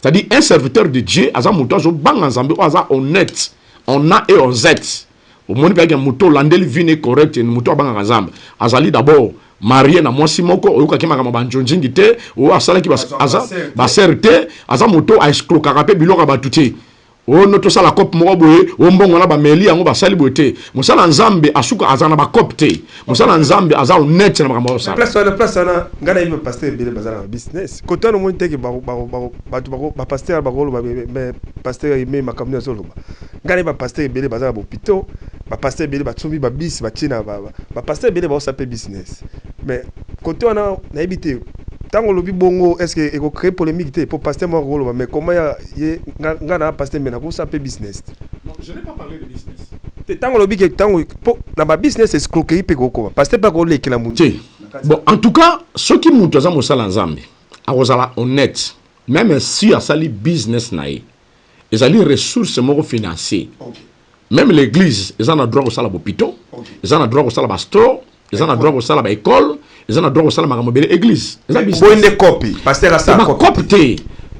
C'est-à-dire, un serviteur de Dieu, Aza monté Azo Banga, Zambie, Aza honnête. On a et on zet. Au moins, il y a un mouton, l'andel vine correct, un mouton Banga en Zambie. Azali d'abord. Marié na mwasi moko oyoka ki makama banjonjingi te o asala ki ba serte aza moto a escroquer pe biloko batuti o noto sala cop moko boye o mbongo na ba meli yango ba sali bote musala nzambe asuka azana ba cop te musala nzambe aza honnête na makama osala place na ngana yime pasteur bele bazana business koto no monte ke ba pasteur ba rolo ba pasteur yime makamno solo ngana ba pasteur bele bazana ba hôpital ba pasteur bele ba tsumbi ba bis ba tina ba pasteur bele ba osape business. Mais quand on a habité, tant qu'on le bongo, est-ce que il crée polémique pour passer mon rôle, mais comment il y a passer maintenant ça peut business. Non, je n'ai pas parlé de business. Tant qu'on le dit tant dans ma business escroquerie peut quoi, passer pas qu'on qui la monte. Bon, en tout cas, ceux qui montent dans mon salon Zambie, à Rosala honnête, même si à sali business naï, ils ont les ressources financières. Même l'église, ils ont le droit au salaire hôpital, ils ont le droit au salaire store. Ils ont le droit au salaire à l'école, ils ont le droit au salaire à l'église. Ils ont une copie. Pasteur a ça. Ma copie.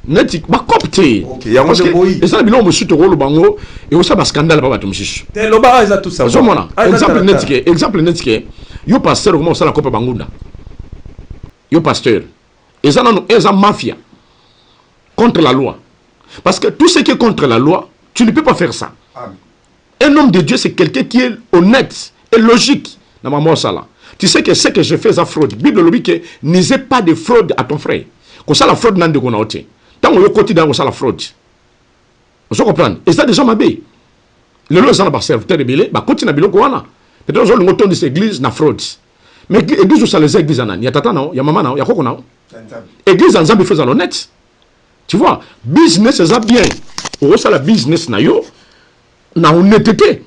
Ma copie. Ok, il y a un peu de ils ont bien monsieur te rôle bango et aussi un scandale pas tout monsieur. Te loba ils ont tout ça. Exemple netike. Yo pasteur comment ça la copie bangunda. Yo pasteur. Ils ont mafia contre la loi. Parce que tout ce qui est contre la loi, tu ne peux pas faire ça. Un homme de Dieu c'est quelqu'un qui est honnête et logique. Tu sais que ce que je fais à fraude. Bible le dit que n'aie pas de fraude à ton frère. Comme ça la fraude n'a de qu'on a ôté. Tant qu'on est quotidien comme ça la fraude. Vous comprenez? Et ça déjà m'abé. Le lot ça n'a pas serviteur de billet. Bah continue à billet qu'on a. Peut-être qu'on a autant de ces églises na fraude. Mais église où ça les églises en a. Il y a tata non, il y a maman non, il y a quoi non. Église en Zambie faisant l'honnête. Tu vois, business c'est ça bien. Ou ça la business na yo na honnêteté.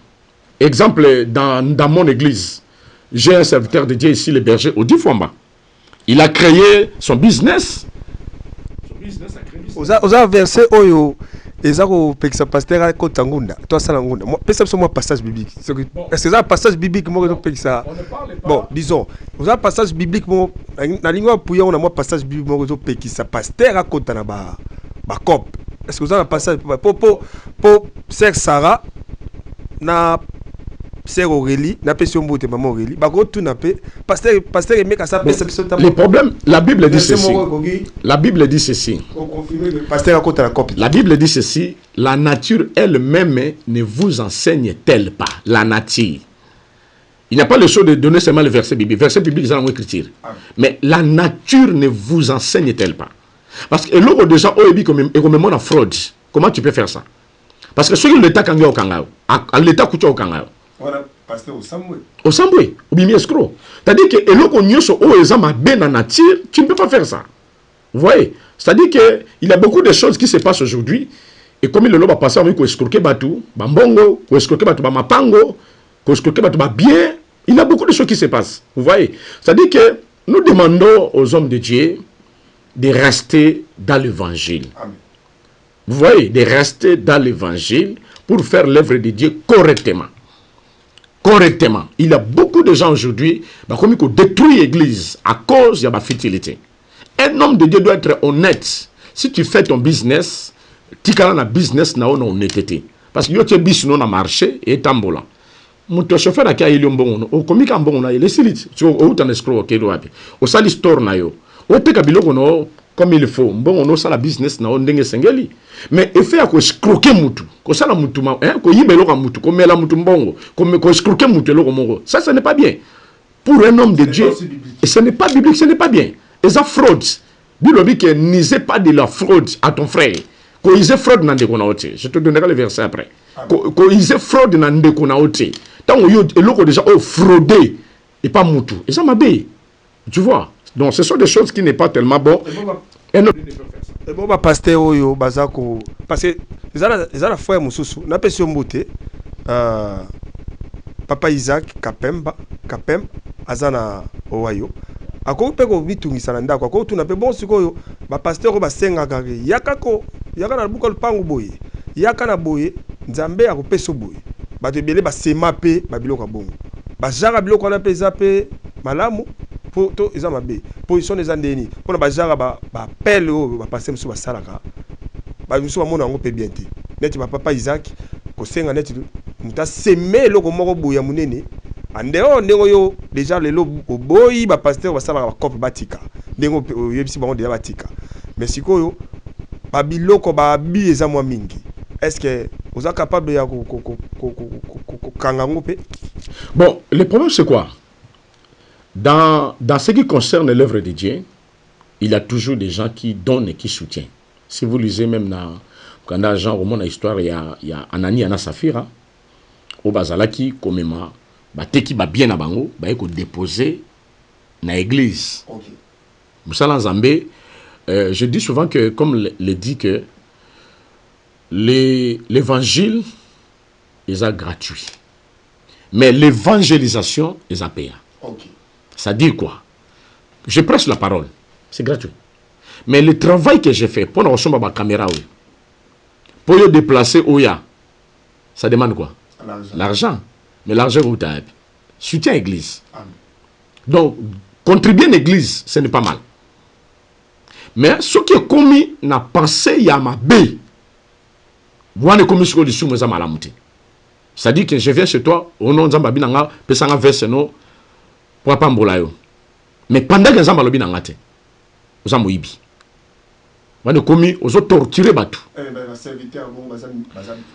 Exemple dans mon église. J'ai un serviteur de Dieu ici, le berger, Odi Fwamba. Il a créé son business oza verset oyo eza kopekisa pasteur akota ngunda to asala ngunda pesa biso mwa passage biblique est-ce que ça passage biblique moko ezopekisa bon disons oza passage biblique moko na lingo apuya na mwa passage biblique moko ezopekisa pasteur akota na bacope est-ce que oza na passage po sœur Sarah na sœur Aurélie na pesi mbote maman Aurélie bako tout na pe pasteur emeka ça pesa biso le problème la Bible dit ceci la Bible dit ceci pasteur akota la copie la Bible dit ceci la nature elle-même ne vous enseigne-t-elle pas la nature il n'y a pas le choix de donner seulement le verset biblique c'est en écriture mais la nature ne vous enseigne-t-elle pas parce que l'autre déjà oyebi comme la fraude comment tu peux faire ça parce que ceux qui l'état kanga okanga à l'état kucha okanga voilà pasteur au sambwe ou bien escroc c'est-à-dire que eloko nyoso o ezama ben na nature tu ne peux pas faire ça vous voyez c'est-à-dire que il y a beaucoup de choses qui se passent aujourd'hui et comme le loba passer on ko escroquer batu ba mbongo ko escroquer batu ba mapango ko escroquer batu ba bien il y a beaucoup de choses qui se passent vous voyez c'est-à-dire que nous demandons aux hommes de Dieu de rester dans l'évangile vous voyez de rester dans l'évangile pour faire l'œuvre de Dieu correctement. Il y a beaucoup de gens aujourd'hui qui détruisent l'église à cause de la futilité. Un homme de Dieu doit être honnête. Si tu fais ton business, tu as un business na honnêteté. Parce que tu as business na marché et tambola. Mon chauffeur a été bon, au comique en bon, il est silite. Tu as un escroc qui est là. Au sali store na yo. Au te kabilo kono comme il faut. Bon, on a ça la business na ondenge sengeli. Mais il fait que escroquer mutu. Ko sala mutu ma ko yibelo ka mutu, ko mela mutu mbongo, ko escroquer mutu loko mongo. Ça ce n'est pas bien. Pour un homme de Dieu, et ce n'est pas biblique, ce n'est pas bien. Et ça fraude. Bible dit que n'isez pas de la fraude à ton frère. Ko ise fraude na ndeko na ote. Je te donnerai le verset après. Ko ise fraude na ndeko na ote. Tant yo eloko déjà frauder et pas mutu. Et ça m'a bé. Tu vois? Donc ce sont des choses qui n'est pas tellement bon. Et non. Et bon pasteur oyo bazako parce que les ala frère mususu na pesi mbote papa Isaac Kapem azana owayo ako pe ko bitungisa na ndako ako tuna pe bon sikoyo ba pasteur ko basenga kake yaka na buka lupangu boye yaka na boye nzambe akopesa boye bato ebele basema pe babiloko bongo bajara biloko na pesa pe malamu to eza mabe position eza ndeni pona bajara ba pelle ba passer musu ba salaka ba musu ba mona ngo pe bien te neti ba papa Isaac ko senga neti muta seme loko moko boya munene andeo ndego yo déjà lelo boyi ba pasteur ba salaka ba kope batika ndego yebisi bango déjà batika mais sikoyo ba biloko ba bi eza mwa mingi est-ce que vous êtes capable de kangango pe bon le problème c'est quoi? Dans ce qui concerne l'œuvre de Dieu, il y a toujours des gens qui donnent et qui soutiennent. Si vous lisez même quand dans Jean Roman la histoire, il y a Anani Anna Safira, au Bazalaki, comme ma, bateki ba bien à bango, ba eko déposer na église. Moussala Zambé, je dis souvent que, comme le dit que l'évangile est gratuit, mais l'évangélisation est à payer. Ça dit quoi? Je prêche la parole, c'est gratuit. Mais le travail que j'ai fait pour recevoir ma caméra, pour le déplacer, ça demande quoi? L'argent. Mais l'argent, vous avez soutien à l'église. Donc, contribuer à l'église, ce n'est pas mal. Mais ce qui est commis, n'a pensé, il y a ma bé. Vous avez commis ce que je suis malamuté. C'est-à-dire que je viens chez toi, au nom de Zambabinanga, pesanga verseno, pour pas mbolayo. Mais pendant que Zambalobi n'angate, vous avez moïbi. Vous avez commis, vous avez torturé Batou.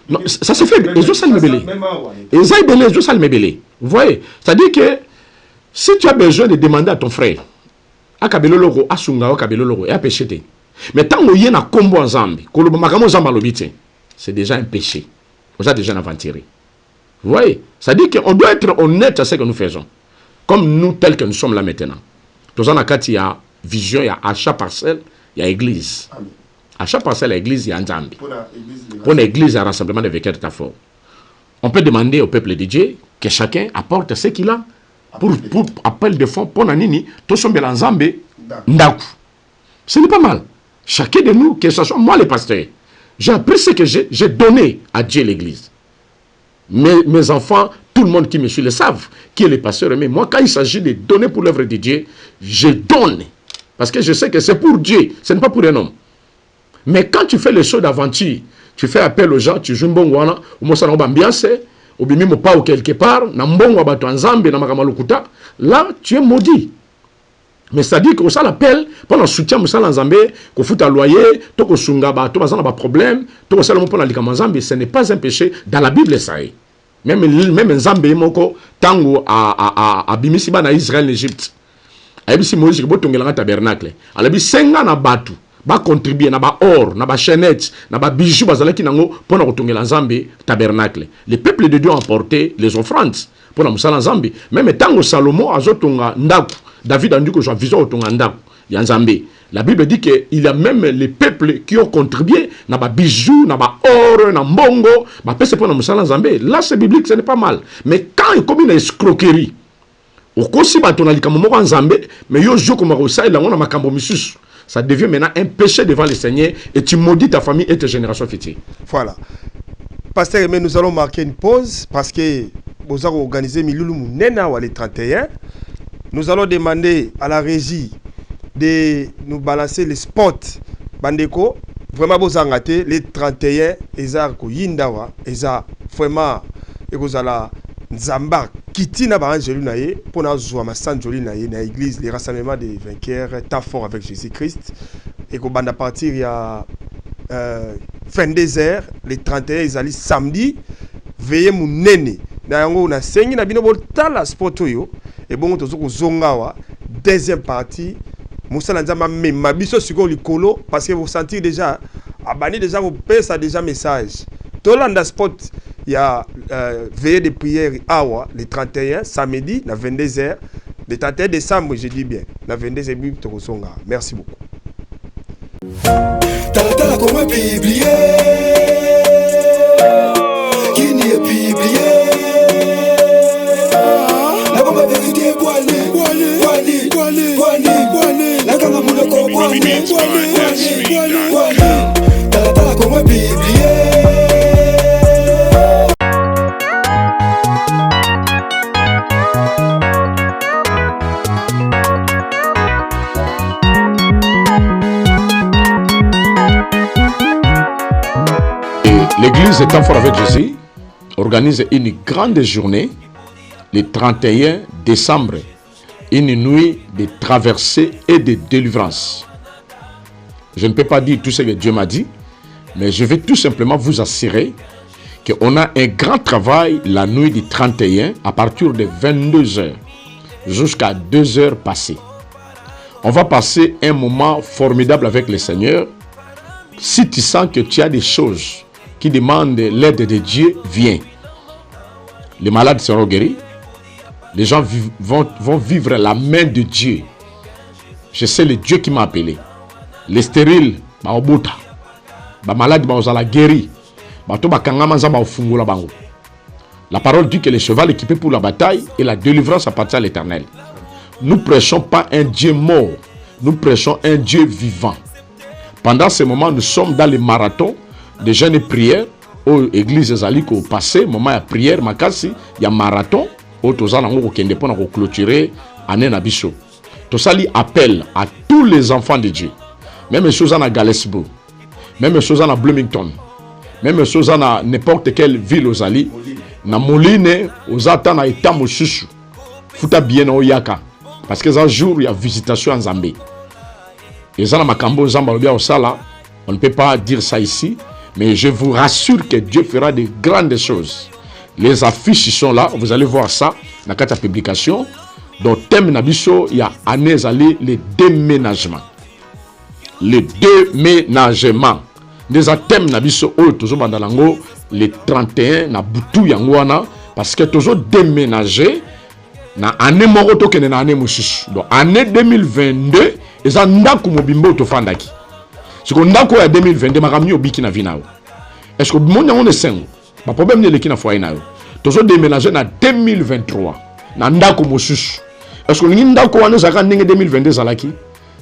Non, ça se fait, les autres me belé. Les autres me belé. Vous voyez, c'est-à-dire que si tu as besoin de demander à ton frère, à Kabelo Logo, à Sunga, à Kabelo Logo, et à pécher. Mais tant que vous avez un combo en Zambi, c'est déjà un péché. Vous avez déjà aventuré. Vous voyez, c'est-à-dire qu'on doit être honnête à ce que nous faisons. Comme nous, tels que nous sommes là maintenant. Tout ça, il y a vision, il y a achat parcelle, il y a église. Achat parcelle, l'église, il y a un Zambi. Pour l'église, il y a un rassemblement de vécures fort. On peut demander au peuple de Dieu que chacun apporte ce qu'il a pour appel de fonds, pour Nanini, tout son Zambé, Ndaku. Ce n'est pas mal. Chacun de nous, que ce soit moi le pasteur, j'ai appris ce que j'ai donné à Dieu l'église. Mes enfants, tout le monde qui me suit le savent, qui est le pasteur. Mais moi, quand il s'agit de donner pour l'œuvre de Dieu, je donne. Parce que je sais que c'est pour Dieu, ce n'est pas pour un homme. Mais quand tu fais les choses d'aventure, tu fais appel aux gens, tu joues un bon wana, ou moi ça n'a pas ambiance, ou bien même pas ou quelque part, na mbongo bato nzambe na makamalukuta, là tu es maudit. Mais ça dit que ça l'appelle pendant soutien musala nzambe, ko futa loyer, to ko sunga ba, to bazana ba problème, to ko sala mo pona likama nzambe, ce n'est pas un péché dans la Bible ça est. Même nzambe moko tango a bimisi ba na Israël l'Égypte. Ayebisi Moïse ko botongela nga tabernacle. Alabi senga na batu. Ba contribuer na ba or, na ba chaînette, na ba bijoux bazalaki nango pona kotongela nzambe tabernacle. Le peuple de Dieu a emporté les offrandes pona musala nzambe. Même tango Salomon azotonga ndako, David a dit que j'ai vision otonga ndako ya nzambe. La Bible dit que il y a même les peuples qui ont contribué na ba bijoux, na ba or, na mbongo, ba pese pona musala nzambe. Là c'est biblique, ce n'est pas mal. Mais quand il comme une escroquerie, okosi bato na likambo moko nzambe, mais yo joko makosa ila ngona makambo misusu. Ça devient maintenant un péché devant le Seigneur et tu maudis ta famille et tes générations futures. Voilà. Pasteur, mais nous allons marquer une pause parce que nous avons organisé Miloulou Mounena ou les 31. Nous allons demander à la régie de nous balancer les spots. Bandeko, vraiment, vous avez raté les 31. Ezar Koyindawa, Ezar vraiment, et vous allez Nzamba Kitina Barangelu Naye, pour nous jouer à Sanjoli Naye, dans l'église, les rassemblements des vainqueurs, temps fort avec Jésus-Christ. Et qu'on va partir, il y a fin des airs, les 31, ils allaient samedi, veillez mon néné. D'ailleurs, on a saigné, on a bien la sport, et bon, on a zongawa, deuxième partie, Moussa Lanzama ma biso sur le colo, parce que vous sentez déjà, abonné déjà, vous payez ça déjà message. Tout le spot, il y a veillée de prière Awa, le 31, samedi, à 22h. Le 31 décembre, je dis bien, à 22h, merci beaucoup. Tala comment biblié, qui n'y est biblié, la comme vérité boiné, la comme mon corps boiné, tala comment biblié. L'église Temps Fort avec Jésus organise une grande journée le 31 décembre, une nuit de traversée et de délivrance. Je ne peux pas dire tout ce que Dieu m'a dit, mais je vais tout simplement vous assurer qu'on a un grand travail la nuit du 31 à partir de 22h jusqu'à 2h passées. On va passer un moment formidable avec le Seigneur. Si tu sens que tu as des choses qui demandent l'aide de Dieu, viens. Les malades seront guéris. Les gens vont vivre la main de Dieu. Je sais le Dieu qui m'a appelé. Les stériles, les malades, les guéris. La parole dit que le cheval équipé pour la bataille et la délivrance appartient à l'Éternel. Nous ne prêchons pas un Dieu mort. Nous prêchons un Dieu vivant. Pendant ce moment, nous sommes dans les marathons de jeûne et prière. Aux églises Zaliko au passé, moment de prière, makasi, il y a marathon. Au tozana ngo kende pona ko clôturer année na biso. Tosali appel à tous les enfants de Dieu. Même chose à Galesburg, même chose à Bloomington, même chose à n'importe quelle ville aux Ali, na Moline, aux Ata na Eta Mosusu. Futa bien au Yaka. Parce que un jour il y a visitation en Zambie. Et ça, makambo Zamba au Sala, on ne peut pas dire ça ici, mais je vous rassure que Dieu fera de grandes choses. Les affiches sont là, vous allez voir ça dans la publication. Dans le thème Nabiso, il y a année allée le déménagement. Le déménagement. Des thèmes Nabiso, toujours bandalango, le 31 na butu yangwana, parce que toujours déménager. Na année moroto que na année mususu. Donc année 2022 et ça ndako mobimbo to fandaki. Ce qu'on ndako ya 2022 makamni obiki na vinao. Est-ce que monde on est sengo? Ba problème ne leki na foyer na yo. Tozo déménager na 2023 na ndako mususu. Est-ce que ndako wana zaka ndenge 2022 zalaki?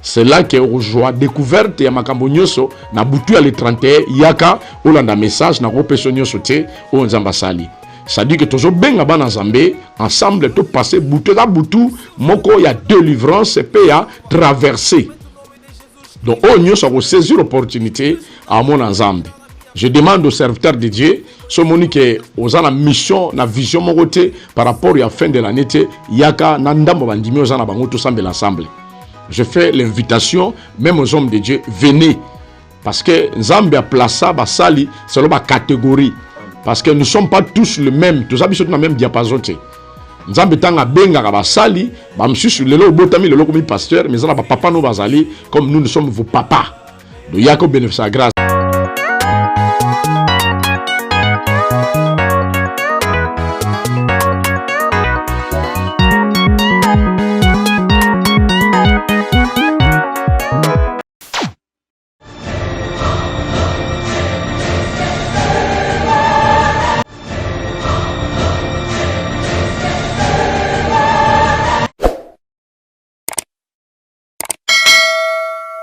c'est là que rejoint découverte ya makambo nyoso na butu ya le 31 yaka olanda message na ropeso nyoso te o nzamba sali. Ça dit que toujours benga bana nzambe ensemble to passer butu da butu moko ya délivrance pe ya traverser. Donc on nyoso ko saisir l'opportunité à mon nzambe. Je demande aux serviteurs de Dieu, ce monique aux la mission, la vision mon côté par rapport à la fin de l'année, yaka nanda mobandimi aux la bango tout semble l'assemblée. Je fais l'invitation même aux hommes de Dieu, venez parce que Nzambe a placé basali selon ma catégorie parce que nous ne sommes pas tous le même, tous habitons dans le même diapason. Nzambe tanga benga basali, ba msusu lelo botami lelo comme pasteur, mais ça papa no basali comme nous sommes vos papas. Donc yako bénéfice grâce.